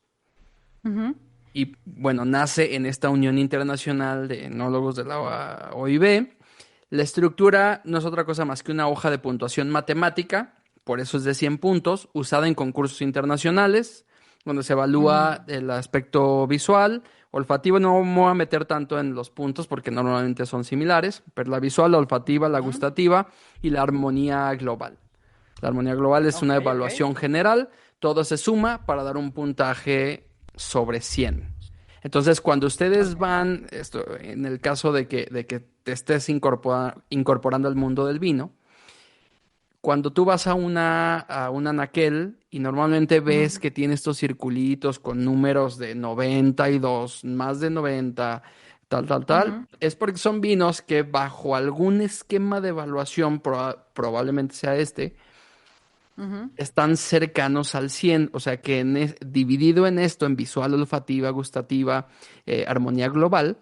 S3: Ujú,
S2: Y bueno, nace en esta Unión Internacional de Enólogos de la OIB. La estructura no es otra cosa más que una hoja de puntuación matemática, por eso es de 100 puntos, usada en concursos internacionales, donde se
S3: ujú,
S2: evalúa el aspecto visual, olfativo. No me voy a meter tanto en los puntos porque normalmente son similares, pero la visual, la olfativa, la
S3: ujú.
S2: gustativa y la armonía global. La armonía global es una
S3: Ok, ok.
S2: evaluación general, todo se suma para dar un puntaje sobre 100. Entonces, cuando ustedes
S3: Ok.
S2: van, en el caso de que te estés incorporando al mundo del vino, cuando tú vas a un anaquel y normalmente ves
S3: Ujú,
S2: que tiene estos circulitos con números de 92, más de 90, tal, tal, tal,
S3: ujú,
S2: es porque son vinos que bajo algún esquema de evaluación, probablemente sea este,
S3: ujú,
S2: están cercanos al 100, o sea que dividido en esto, en visual, olfativa, gustativa, armonía global,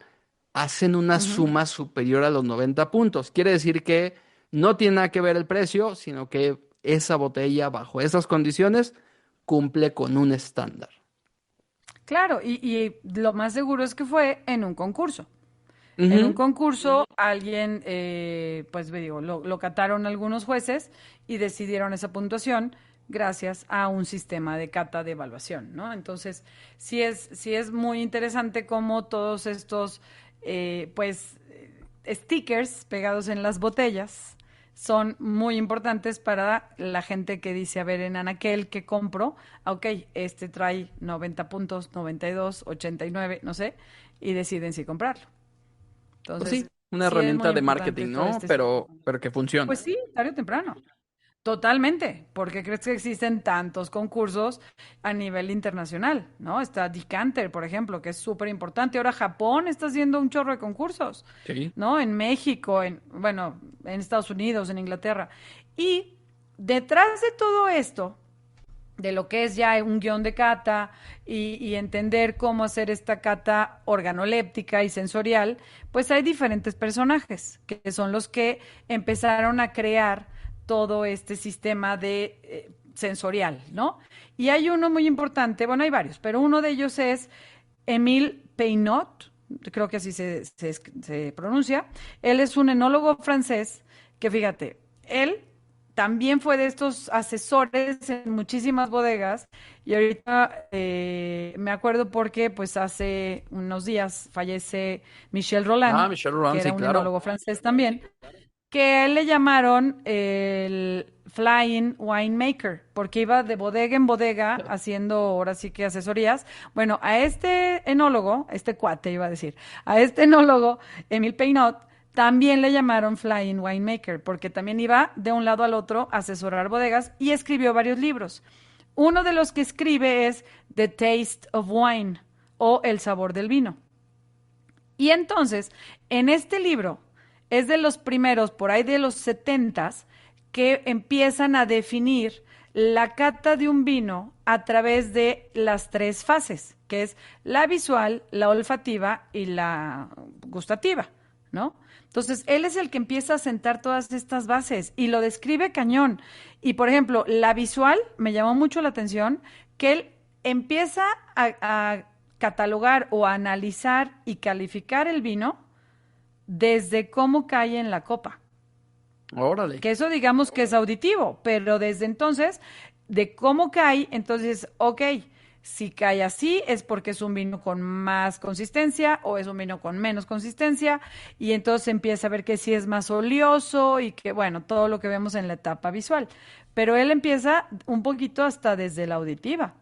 S2: hacen una
S3: ujú.
S2: suma superior a los 90 puntos. Quiere decir que no tiene nada que ver el precio, sino que esa botella, bajo esas condiciones, cumple con un estándar.
S3: Claro, y lo más seguro es que fue en un concurso. En un
S2: Ujú.
S3: concurso, alguien, pues digo, lo cataron algunos jueces y decidieron esa puntuación gracias a un sistema de cata de evaluación, ¿no? Entonces, sí es muy interesante cómo todos estos, pues, stickers pegados en las botellas son muy importantes para la gente que dice, a ver, en Anaquel que compro, ok, este trae 90 puntos, 92, 89, no sé, y deciden si comprarlo.
S2: Pues
S3: Entonces,
S2: sí, una
S3: sí es muy
S2: herramienta de
S3: importante
S2: marketing,
S3: todo
S2: ¿no?
S3: este
S2: Pero,
S3: sistema.
S2: pero que funciona.
S3: Pues sí, tarde o temprano. Totalmente, porque crees que existen tantos concursos a nivel internacional, ¿no? Está Decanter, por ejemplo, que es súper importante. Ahora Japón está haciendo un chorro de concursos,
S2: Sí.
S3: ¿no? En México, bueno, en Estados Unidos, en Inglaterra. Y detrás de todo esto, de lo que es ya un guión de cata y entender cómo hacer esta cata organoléptica y sensorial, pues hay diferentes personajes que son los que empezaron a crear todo este sistema de sensorial, ¿no? Y hay uno muy importante, bueno, hay varios, pero uno de ellos es Émile Peinot, creo que así se pronuncia. Él es un enólogo francés que, fíjate, él también fue de estos asesores en muchísimas bodegas y ahorita me acuerdo porque pues hace unos días fallece Michel
S2: Ah,
S3: Roland,
S2: Michel
S3: que
S2: Roland,
S3: era
S2: sí,
S3: un
S2: claro.
S3: enólogo francés también, que a él le llamaron el Flying Winemaker, porque iba de bodega en bodega haciendo ahora sí que asesorías. Bueno, a este enólogo, este cuate iba a decir, a este enólogo, Emil Peinot, también le llamaron Flying Winemaker, porque también iba de un lado al otro a asesorar bodegas y escribió varios libros. Uno de los que escribe es The Taste of Wine o El sabor del vino. Y entonces, en este libro, es de los primeros, por ahí de los setentas, que empiezan a definir la cata de un vino a través de las tres fases, que es la visual, la olfativa y la gustativa, ¿no? Entonces, él es el que empieza a sentar todas estas bases y lo describe cañón. Y, por ejemplo, la visual me llamó mucho la atención, que él empieza a catalogar o analizar y calificar el vino desde cómo cae en la copa.
S2: Órale.
S3: Que eso digamos que es auditivo, pero desde entonces, de cómo cae, entonces, ok, si cae así es porque es un vino con más consistencia o es un vino con menos consistencia y entonces empieza a ver que sí es más oleoso y que, bueno, todo lo que vemos en la etapa visual. Pero él empieza un poquito hasta desde la auditiva.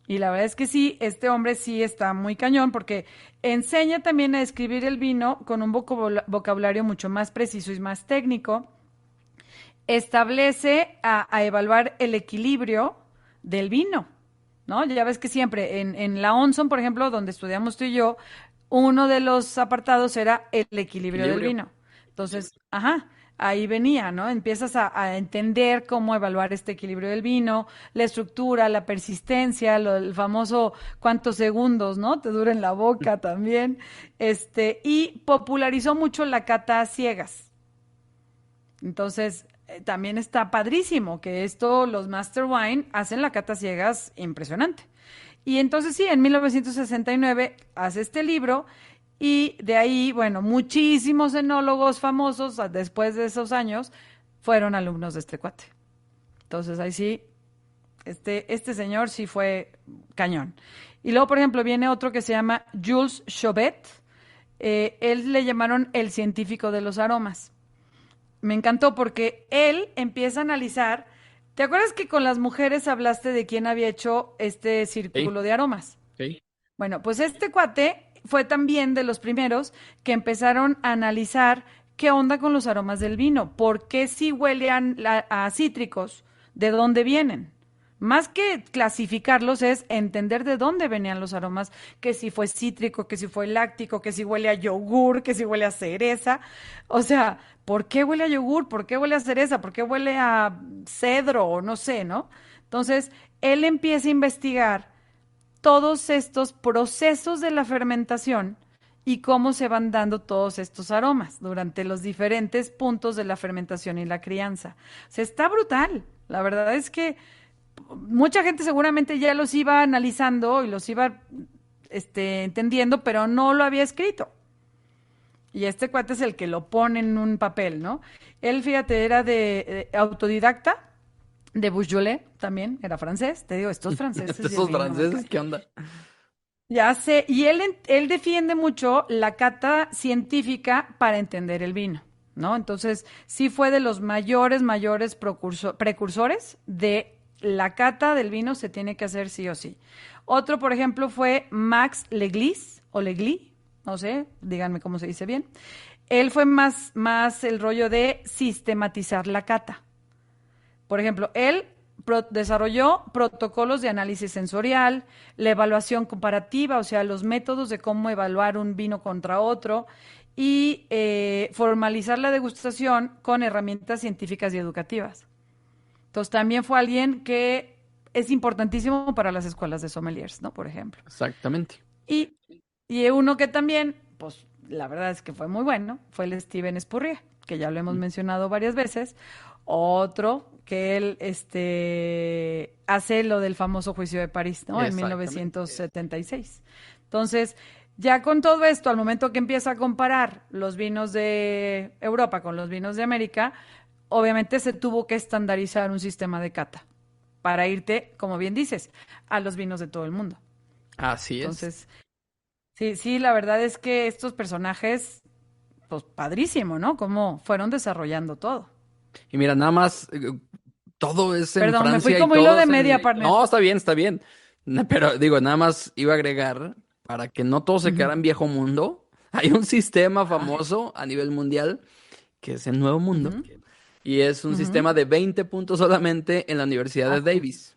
S3: Y la verdad es que sí, este hombre sí está muy cañón porque enseña también a escribir el vino con un vocabulario mucho más preciso y más técnico. Establece a evaluar el equilibrio del vino, ¿no? Ya ves que siempre en la Onson, por ejemplo, donde estudiamos tú y yo, uno de los apartados era el equilibrio del
S2: Equilibrio.
S3: vino. Entonces, ajá, ahí venía, ¿no? Empiezas a entender cómo evaluar este equilibrio del vino, la estructura, la persistencia, el famoso cuántos segundos, ¿no? Te dura en la boca también. Y popularizó mucho la cata a ciegas. Entonces, también está padrísimo que esto, los Master Wine, hacen la cata ciegas impresionante. Y entonces sí, en 1969 hace este libro y de ahí, bueno, muchísimos enólogos famosos después de esos años fueron alumnos de este cuate. Entonces ahí sí, este señor sí fue cañón. Y luego, por ejemplo, viene otro que se llama Jules Chauvet. Él le llamaron el científico de los aromas. Me encantó porque él empieza a analizar. ¿Te acuerdas que con las mujeres hablaste de quién había hecho este círculo de aromas?
S2: Sí.
S3: Bueno, pues este cuate fue también de los primeros que empezaron a analizar qué onda con los aromas del vino, por qué si huele a cítricos, de dónde vienen. Más que clasificarlos es entender de dónde venían los aromas, que si fue cítrico, que si fue láctico, que si huele a yogur, que si huele a cereza. O sea, ¿por qué huele a yogur? ¿Por qué huele a cereza? ¿Por qué huele a cedro? O no sé, ¿no? Entonces, él empieza a investigar todos estos procesos de la fermentación y cómo se van dando todos estos aromas durante los diferentes puntos de la fermentación y la crianza. O sea, está brutal. La verdad es que mucha gente seguramente ya los iba analizando y los iba entendiendo, pero no lo había escrito. Y este cuate es el que lo pone en un papel, ¿no? Él, fíjate, era de autodidacta, de Beaujolais también, era francés. Te digo, estos franceses.
S2: Estos franceses, ¿qué onda?
S3: Ya sé, y él defiende mucho la cata científica para entender el vino, ¿no? Entonces, sí fue de los mayores precursores de la cata del vino se tiene que hacer sí o sí. Otro, por ejemplo, fue Max Leglis, o Leglis, no sé, díganme cómo se dice bien. Él fue más el rollo de sistematizar la cata. Por ejemplo, él desarrolló protocolos de análisis sensorial, la evaluación comparativa, o sea, los métodos de cómo evaluar un vino contra otro y formalizar la degustación con herramientas científicas y educativas. Entonces, también fue alguien que es importantísimo para las escuelas de sommeliers, ¿no? Por ejemplo.
S2: Exactamente.
S3: Y uno que también, pues, la verdad es que fue muy bueno, fue el Steven Spurrier, que ya lo hemos mencionado varias veces. Otro que él hace lo del famoso juicio de París, ¿no? En 1976. Entonces, ya con todo esto, al momento que empieza a comparar los vinos de Europa con los vinos de América, obviamente se tuvo que estandarizar un sistema de cata para irte, como bien dices, a los vinos de todo el mundo.
S2: Así es.
S3: Entonces, sí, la verdad es que estos personajes, pues padrísimo, ¿no? Cómo fueron desarrollando todo.
S2: Y mira, nada más, todo es en
S3: Perdón,
S2: Francia
S3: me fui
S2: y
S3: como
S2: todo
S3: hilo de
S2: es
S3: media, partner.
S2: No, está bien, está bien. Pero digo, nada más iba a agregar, para que no todo se quedara en viejo mundo, hay un sistema famoso a nivel mundial, que es el Nuevo Mundo, y es un sistema de 20 puntos solamente en la Universidad de Davis.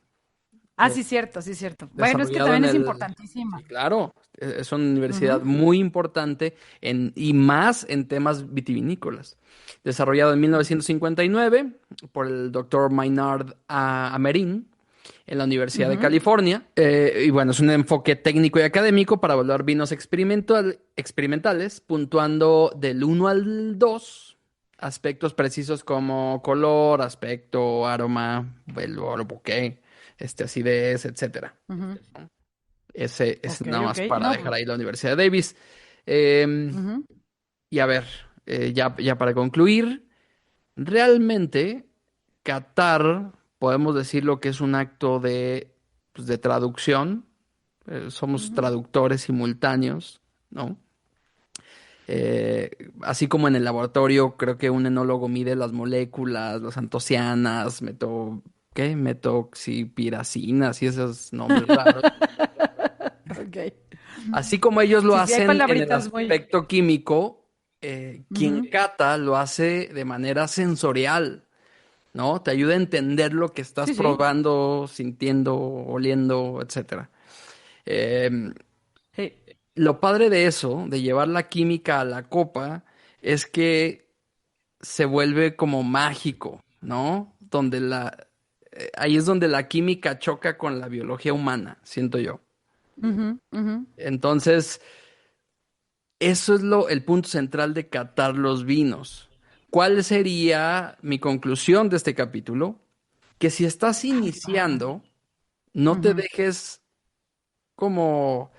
S3: Sí, cierto, sí, cierto. Bueno, es que también es importantísima.
S2: Sí, claro, es una universidad muy importante y más en temas vitivinícolas. Desarrollado en 1959 por el doctor Maynard Amerin en la Universidad de California. Y bueno, es un enfoque técnico y académico para evaluar vinos experimentales, puntuando del 1 al 2 aspectos precisos como color, aspecto, aroma, el bouquet, acidez, etcétera. Ese es nada más para dejar ahí la Universidad de Davis. Y a ver, ya para concluir, realmente Qatar, podemos decir lo que es un acto pues, de traducción. Somos traductores simultáneos, ¿no? Así como en el laboratorio, creo que un enólogo mide las moléculas, las antocianas, metoxipiracinas y esos nombres raros.
S3: Okay.
S2: Así como ellos lo
S3: Sí, hay
S2: hacen en el
S3: palabritas muy-
S2: aspecto químico, quien cata lo hace de manera sensorial, ¿no? Te ayuda a entender lo que estás
S3: Sí.
S2: probando, sintiendo, oliendo, etcétera.
S3: Sí.
S2: Lo padre de eso, de llevar la química a la copa, es que se vuelve como mágico, ¿no? Ahí es donde la química choca con la biología humana, siento yo. Entonces, eso es el punto central de catar los vinos, ¿Cuál sería mi conclusión de este capítulo? Que si estás iniciando, no te
S3: Ujú.
S2: dejes como,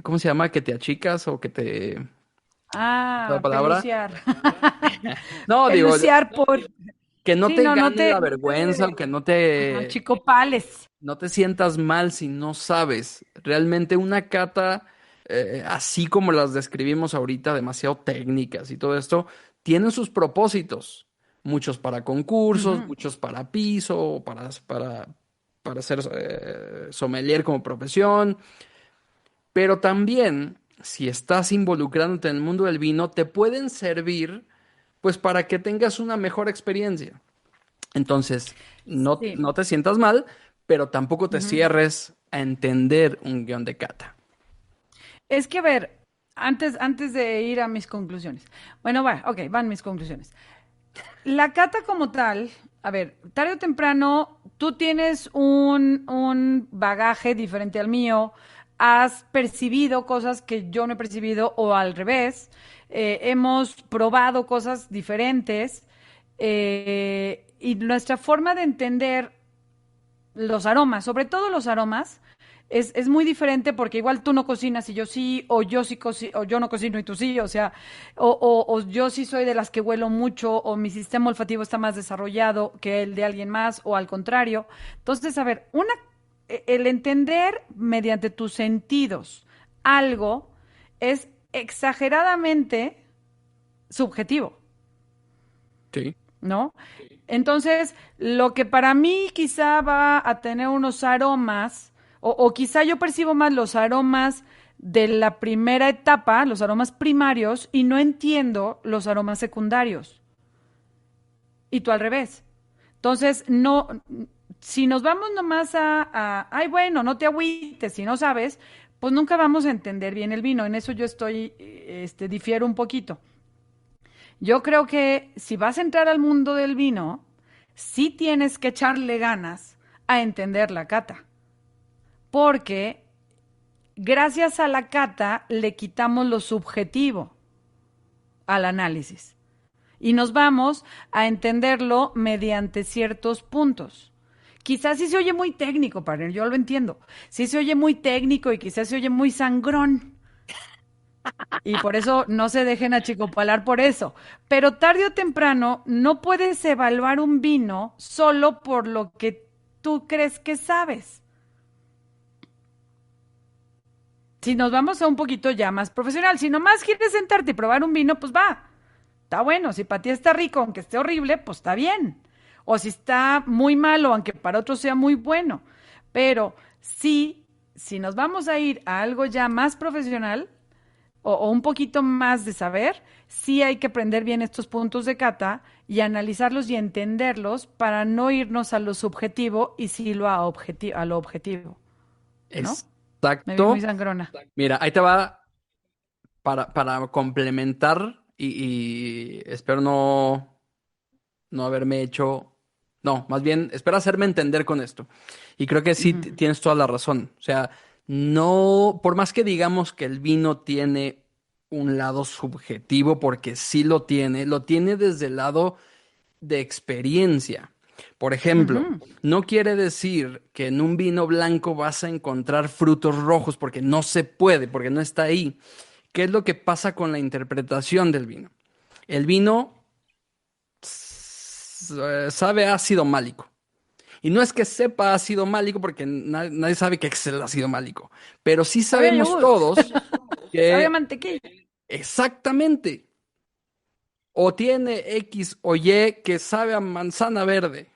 S2: ¿cómo se llama? Que te achicas o que te... ¿La palabra?
S3: Peluciar.
S2: No, digo,
S3: Peluciar por...
S2: que no
S3: Sí,
S2: te
S3: no,
S2: gane la
S3: no
S2: vergüenza o
S3: te...
S2: que
S3: Ajá, chicopales.
S2: no te sientas mal si no sabes. Realmente una cata, así como las describimos ahorita, demasiado técnicas y todo esto, tienen sus propósitos. Muchos para concursos,
S3: Ujú.
S2: muchos para piso, para ser sommelier como profesión. Pero también, si estás involucrándote en el mundo del vino, te pueden servir pues para que tengas una mejor experiencia. Entonces,
S3: Sí.
S2: no te sientas mal, pero tampoco te
S3: Ujú.
S2: cierres a entender un guión de cata.
S3: Es que, a ver, antes de ir a mis conclusiones. Bueno, ok, van mis conclusiones. La cata como tal, a ver, tarde o temprano, tú tienes un bagaje diferente al mío, has percibido cosas que yo no he percibido o al revés, hemos probado cosas diferentes y nuestra forma de entender los aromas, sobre todo los aromas, es muy diferente porque igual tú no cocinas y yo sí, o yo sí o yo no cocino y tú sí, o sea, o yo sí soy de las que huelo mucho, o mi sistema olfativo está más desarrollado que el de alguien más, o al contrario. Entonces, a ver, el entender mediante tus sentidos algo es exageradamente subjetivo.
S2: Sí.
S3: ¿No? Entonces, lo que para mí quizá va a tener unos aromas, o quizá yo percibo más los aromas de la primera etapa, los aromas primarios, y no entiendo los aromas secundarios. Y tú al revés. Entonces, no, si nos vamos nomás ay, bueno, no te agüites, si no sabes, pues nunca vamos a entender bien el vino. En eso yo estoy, difiero un poquito. Yo creo que si vas a entrar al mundo del vino, sí tienes que echarle ganas a entender la cata, porque gracias a la cata le quitamos lo subjetivo al análisis y nos vamos a entenderlo mediante ciertos puntos. Quizás sí se oye muy técnico, partner, yo lo entiendo. Sí se oye muy técnico y quizás se oye muy sangrón. Y por eso no se dejen achicopalar por eso. Pero tarde o temprano no puedes evaluar un vino solo por lo que tú crees que sabes. Si nos vamos a un poquito ya más profesional, si nomás quieres sentarte y probar un vino, pues va. Está bueno. Si para ti está rico, aunque esté horrible, pues está bien. O si está muy malo, aunque para otros sea muy bueno. Pero sí, si nos vamos a ir a algo ya más profesional, o un poquito más de saber, sí hay que aprender bien estos puntos de cata y analizarlos y entenderlos para no irnos a lo subjetivo y sí a lo objetivo, ¿no? Me vi muy
S2: Exacto.
S3: sangrona.
S2: Mira, ahí te va para complementar y espero no haberme hecho, no, más bien, espero hacerme entender con esto. Y creo que sí
S3: Ujú.
S2: tienes toda la razón. O sea, no, por más que digamos que el vino tiene un lado subjetivo, porque sí lo tiene desde el lado de experiencia. Por ejemplo,
S3: Ujú.
S2: no quiere decir que en un vino blanco vas a encontrar frutos rojos porque no se puede, porque no está ahí. ¿Qué es lo que pasa con la interpretación del vino? El vino sabe ácido málico. Y no es que sepa ácido málico porque nadie sabe qué es el ácido málico, pero sí
S3: Sabe a
S2: sabemos
S3: yogur,
S2: todos
S3: sabe a
S2: que
S3: mantequilla.
S2: exactamente o tiene X o Y que sabe a manzana verde.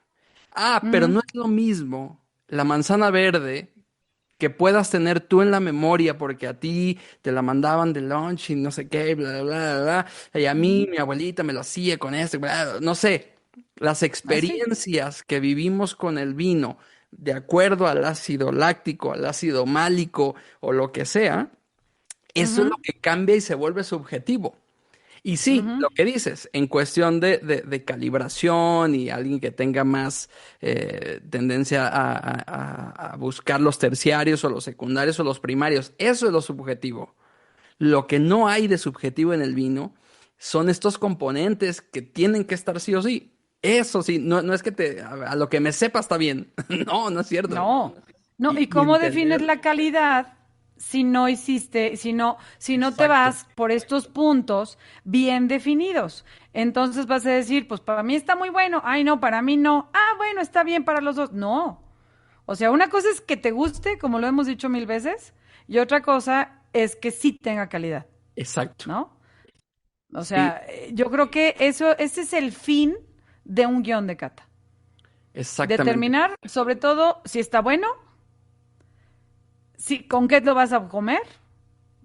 S2: Ah, pero
S3: Ujú.
S2: no es lo mismo la manzana verde que puedas tener tú en la memoria porque a ti te la mandaban de lunch y no sé qué, bla, bla, bla, bla, y a mí
S3: Ujú.
S2: mi abuelita me lo hacía con esto, bla, bla, no sé, las
S3: Así.
S2: experiencias que vivimos con el vino de acuerdo al ácido láctico, al ácido málico o lo que sea, eso es lo
S3: Ujú.
S2: que cambia y se vuelve subjetivo. Y sí,
S3: Ujú.
S2: lo que dices, en cuestión de calibración y alguien que tenga más tendencia a buscar los terciarios o los secundarios o los primarios, eso es lo subjetivo. Lo que no hay de subjetivo en el vino son estos componentes que tienen que estar sí o sí. Eso sí, no es que a lo que me sepa está bien. No, no es cierto.
S3: No, no, ¿y
S2: Y
S3: cómo defines
S2: entender.
S3: la calidad si no hiciste, si no te
S2: Exacto,
S3: vas por estos puntos bien definidos? Entonces vas a decir, pues para mí está muy bueno, ay no, para mí no, bueno, está bien para los dos. No, o sea, una cosa es que te guste, como lo hemos dicho mil veces, y otra cosa es que sí tenga calidad,
S2: exacto.
S3: ¿no? O
S2: Sí,
S3: sea, yo creo que ese es el fin de un guión de cata.
S2: exactamente.
S3: Determinar, sobre todo, si está bueno, si, con qué lo vas a comer,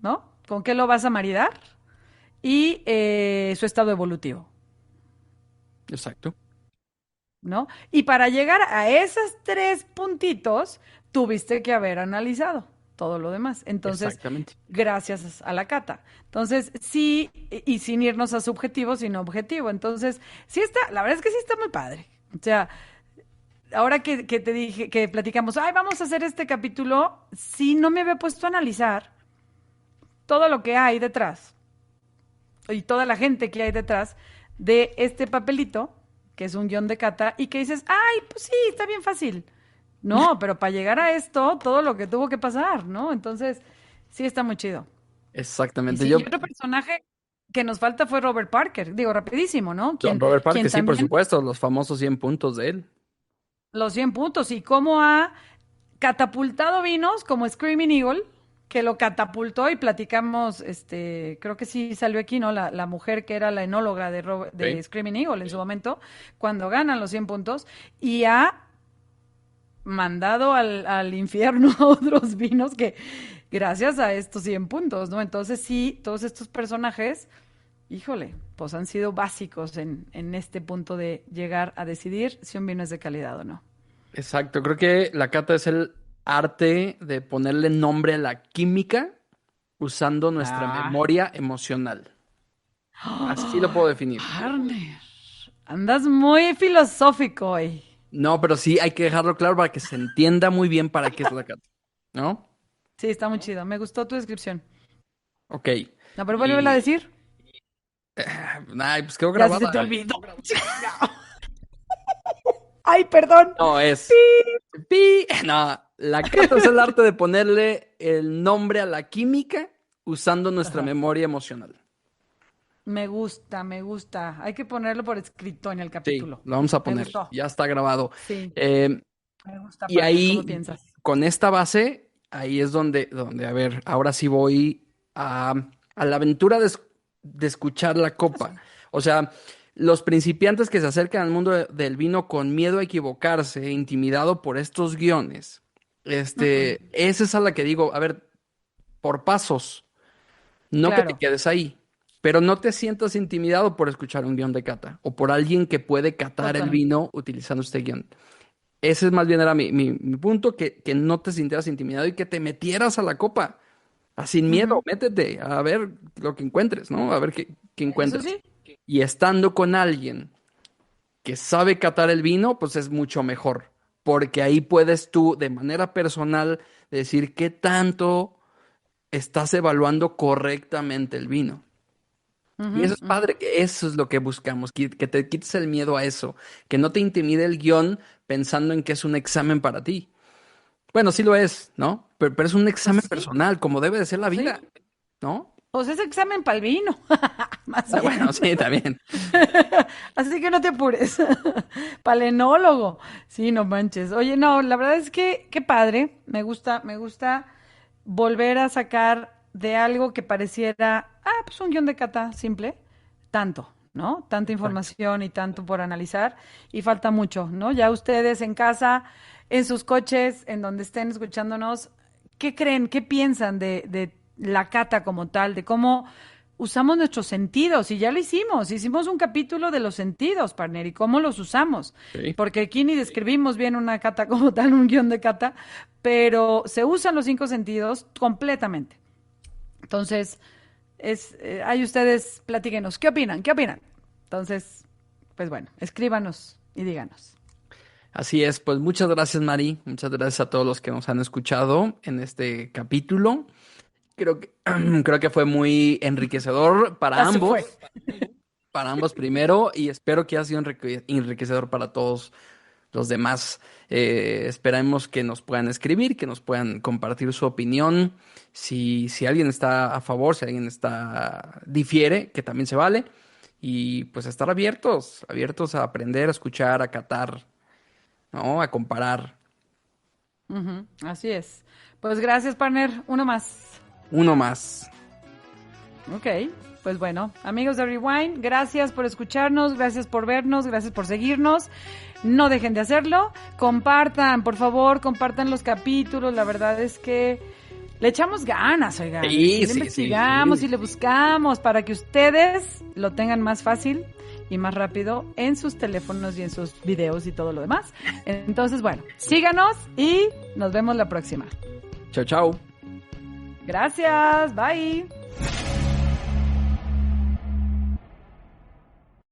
S3: ¿no? Con qué lo vas a maridar y su estado evolutivo,
S2: Exacto.
S3: ¿no? Y para llegar a esos tres puntitos, tuviste que haber analizado todo lo demás. Entonces,
S2: Exactamente.
S3: gracias a la cata. Entonces, sí, y sin irnos a subjetivo, sino objetivo. Entonces, sí está, la verdad es que sí está muy padre. O sea, ahora que te dije, que platicamos, ay, vamos a hacer este capítulo, sí no me había puesto a analizar todo lo que hay detrás y toda la gente que hay detrás de este papelito, que es un guión de cata, y que dices, ay, pues sí, está bien fácil. No, pero para llegar a esto, todo lo que tuvo que pasar, ¿no? Entonces, sí está muy chido. Y
S2: Exactamente.
S3: sí, y otro personaje que nos falta fue Robert Parker, digo, rapidísimo, ¿no?
S2: Don
S3: Quien,
S2: Robert
S3: quien
S2: Parker, sí, por
S3: también
S2: supuesto, los famosos 100 puntos de él.
S3: los 100 puntos y cómo ha catapultado vinos como Screaming Eagle, que lo catapultó y platicamos, creo que sí salió aquí, ¿no? La mujer que era la enóloga
S2: Sí.
S3: de Screaming Eagle en su momento, cuando ganan los 100 puntos, y ha mandado al infierno a otros vinos que gracias a estos 100 puntos, ¿no? Entonces sí, todos estos personajes, híjole, pues han sido básicos en este punto de llegar a decidir si un vino es de calidad o no.
S2: Exacto. Creo que la cata es el arte de ponerle nombre a la química usando nuestra
S3: Ah.
S2: memoria emocional. Así lo puedo
S3: ¡Ay,
S2: definir.
S3: partner! Andas muy filosófico hoy.
S2: No, pero sí hay que dejarlo claro para que se entienda muy bien para qué es la cata, ¿no?
S3: Sí, está muy chido. Me gustó tu descripción.
S2: Ok.
S3: No, pero vuélvela a
S2: Y,
S3: decir.
S2: ay, pues quedó
S3: Ya se te
S2: grabada.
S3: olvidó. Ay, perdón.
S2: No,
S3: Pi.
S2: no, la cata es el arte de ponerle el nombre a la química usando nuestra
S3: Ajá.
S2: memoria emocional.
S3: Me gusta, me gusta. Hay que ponerlo por escrito en el
S2: Sí,
S3: capítulo.
S2: lo vamos a
S3: Me
S2: poner.
S3: gustó.
S2: Ya está grabado.
S3: Sí,
S2: Eh,
S3: me gusta,
S2: y
S3: partner. ¿Cómo
S2: ahí,
S3: piensas?
S2: con esta base, ahí es donde, a ver, ahora sí voy a la aventura de escuchar la copa. O sea, los principiantes que se acercan al mundo del vino con miedo a equivocarse, intimidado por estos guiones,
S3: Ujú.
S2: esa es a la que digo, a ver, por pasos. No que te
S3: Claro,
S2: quedes ahí, pero no te sientas intimidado por escuchar un guión de cata o por alguien que puede catar el
S3: totalmente.
S2: vino utilizando este guión. Ese es más bien era mi punto, que no te sintieras intimidado y que te metieras a la copa, sin miedo,
S3: Ujú.
S2: métete a ver lo que encuentres, ¿no? A ver qué
S3: Eso
S2: encuentras.
S3: sí.
S2: Y estando con alguien que sabe catar el vino, pues es mucho mejor, porque ahí puedes tú de manera personal decir qué tanto estás evaluando correctamente el vino. Y
S3: Ujú,
S2: eso es
S3: ujú.
S2: padre, que eso es lo que buscamos, que te quites el miedo a eso, que no te intimide el guión pensando en que es un examen para ti. Bueno, sí lo es, ¿no? Pero es un
S3: Pues
S2: examen
S3: sí,
S2: personal, como debe de ser la
S3: sí.
S2: vida, ¿no?
S3: Pues es examen para el vino, más
S2: Ah, bueno,
S3: bien.
S2: sí, también.
S3: Así que no te apures. Palenólogo. Sí, no manches. Oye, no, la verdad es que qué padre. Me gusta volver a sacar de algo que pareciera, pues un guión de cata simple, tanto, ¿no? Tanta
S2: Exacto.
S3: información y tanto por analizar y falta mucho, ¿no? Ya ustedes en casa, en sus coches, en donde estén escuchándonos, ¿qué creen? ¿Qué piensan de la cata como tal? De cómo usamos nuestros sentidos y ya lo hicimos un capítulo de los sentidos, partner, y cómo los usamos,
S2: Sí.
S3: porque aquí ni describimos bien una cata como tal, un guión de cata, pero se usan los cinco sentidos completamente. Entonces, ahí ustedes platíquenos, ¿qué opinan? ¿Qué opinan? Entonces, pues bueno, escríbanos y díganos.
S2: Así es, pues muchas gracias, Mari. Muchas gracias a todos los que nos han escuchado en este capítulo. Creo que, creo que fue muy enriquecedor para
S3: Ya se fue.
S2: ambos. para ambos primero y espero que haya sido enriquecedor para todos los demás. Esperemos que nos puedan escribir, que nos puedan compartir su opinión. Si alguien está a favor, si alguien difiere, que también se vale. Y pues estar abiertos a aprender, a escuchar, a catar, ¿no? A comparar.
S3: Ujú, así es. Pues gracias, partner. Uno más.
S2: Uno más.
S3: Ok, pues bueno, amigos de Rewind, gracias por escucharnos, gracias por vernos, gracias por seguirnos. No dejen de hacerlo. Compartan, por favor, compartan los capítulos. La verdad es que le echamos ganas, oigan.
S2: Sí,
S3: le investigamos y le buscamos para que ustedes lo tengan más fácil y más rápido en sus teléfonos y en sus videos y todo lo demás. Entonces, bueno, síganos y nos vemos la próxima.
S2: Chao, chao.
S3: Gracias, bye.